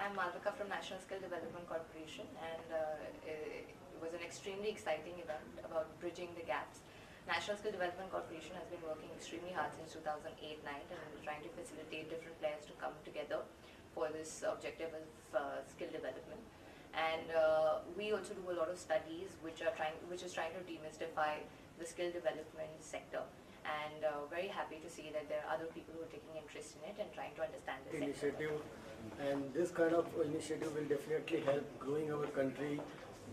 I'm Malvika from National Skill Development Corporation, and it was an extremely exciting event about bridging the gaps. National Skill Development Corporation has been working extremely hard since 2008-9 and trying to facilitate different players to come together for this objective of skill development. And we also do a lot of studies which is trying to demystify the skill development sector. And very happy to see that there are other people who are taking interest in it and trying to understand the initiative. And this kind of initiative will definitely help growing our country,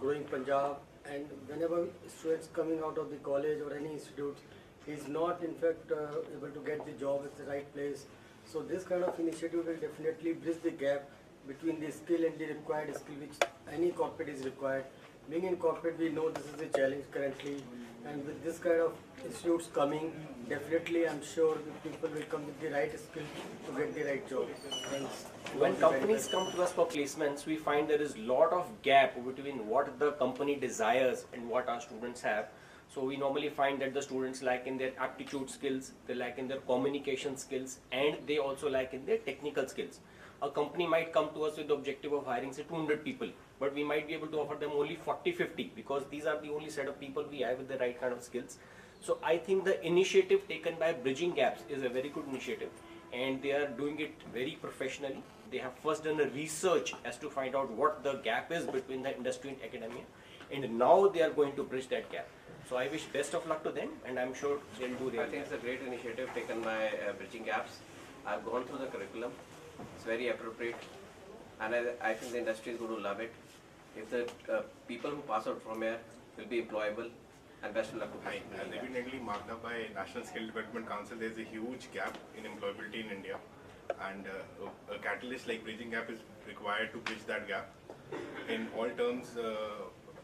growing Punjab. And whenever students coming out of the college or any institute is not in fact able to get the job at the right place, so this kind of initiative will definitely bridge the gap between the skill and the required skill which any corporate is required. Being in corporate, we know this is a challenge currently, and with this kind of institutes coming, definitely I'm sure the people will come with the right skill to get the right job. Thanks. When companies come to us for placements, we find there is a lot of gap between what the company desires and what our students have. So we normally find that the students lack in their aptitude skills, they lack in their communication skills, and they also lack in their technical skills. A company might come to us with the objective of hiring say 200 people, but we might be able to offer them only 40-50 because these are the only set of people we have with the right kind of skills. So I think the initiative taken by Bridging Gaps is a very good initiative, and they are doing it very professionally. They have first done a research as to find out what the gap is between the industry and academia, and now they are going to bridge that gap. So I wish best of luck to them, and I'm sure they'll do their I think it's a great initiative taken by Bridging Gaps. I've gone through the curriculum. It's very appropriate, and I think the industry is going to love it. If the people who pass out from here will be employable, and best of luck to them. As evidently marked up by National Skill Development Council, there is a huge gap in employability in India, and a catalyst like Bridging Gap is required to bridge that gap. In all terms,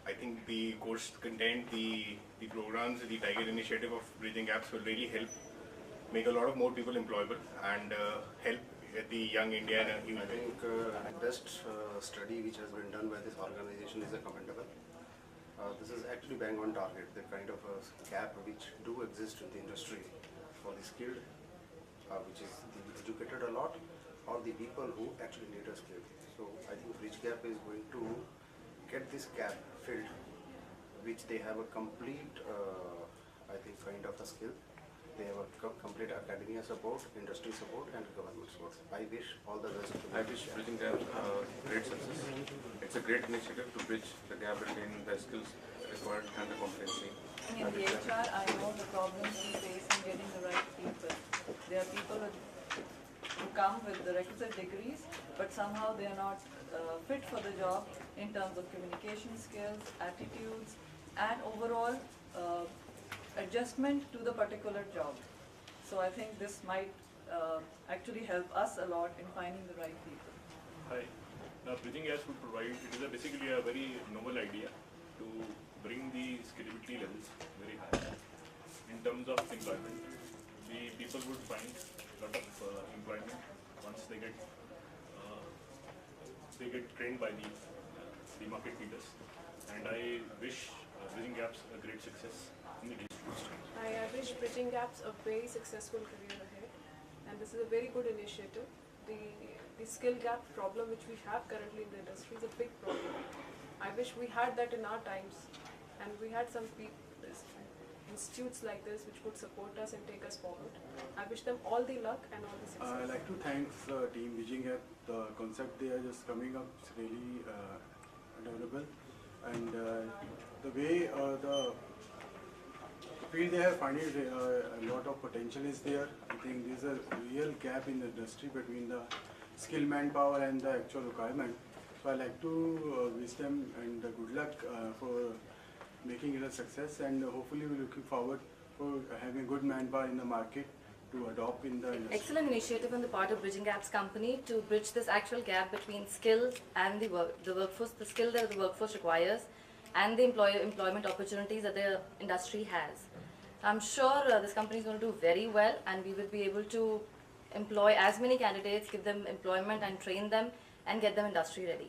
I think the course content, the programs, the Tiger initiative of Bridging Gaps will really help make a lot of more people employable and help the young India in a huge way. I think the best study which has been done by this organization is commendable. This is actually bang on target, the kind of gap which do exist in the industry for the skilled, which is the educated a lot, or the people who actually need a skill. So I think Bridge Gap is going to get this gap filled, which they have a complete, I think, kind of a skill. They have a complete academia support, industry support, and government support. I wish all the best. I wish Bridging Gaps great success. It's a great initiative to bridge the gap between the skills required and the competency. In the HR, I know the problems we face in getting the right people. There are people who come with the requisite degrees, but somehow they are not fit for the job in terms of communication skills, attitudes, and overall adjustment to the particular job. So I think this might actually help us a lot in finding the right people. Hi. Now Bridging Gaps would provide, it is basically a very novel idea to bring the skillability levels very high. In terms of employment, the people would find a lot of employment once they get trained by the market leaders. And I wish Bridging Gaps a great success in the district. I wish Bridging Gaps a very successful career ahead, and this is a very good initiative. The skill gap problem which we have currently in the industry is a big problem. I wish we had that in our times, and we had some institutes like this which could support us and take us forward. I wish them all the luck and all the success. I'd like to thank team Bridging Gap. The concept they are just coming up is really adorable, and the way the field they have found is a lot of potential is there. I think there's a real gap in the industry between the skilled manpower and the actual requirement. So I like to wish them and good luck for making it a success, and hopefully we're looking forward for having good manpower in the market to adopt in the industry. Excellent initiative on the part of Bridging Gaps company to bridge this actual gap between skills and the workforce, the skill that the workforce requires, and the employment opportunities that the industry has. I'm sure this company is going to do very well, and we will be able to employ as many candidates, give them employment and train them and get them industry ready.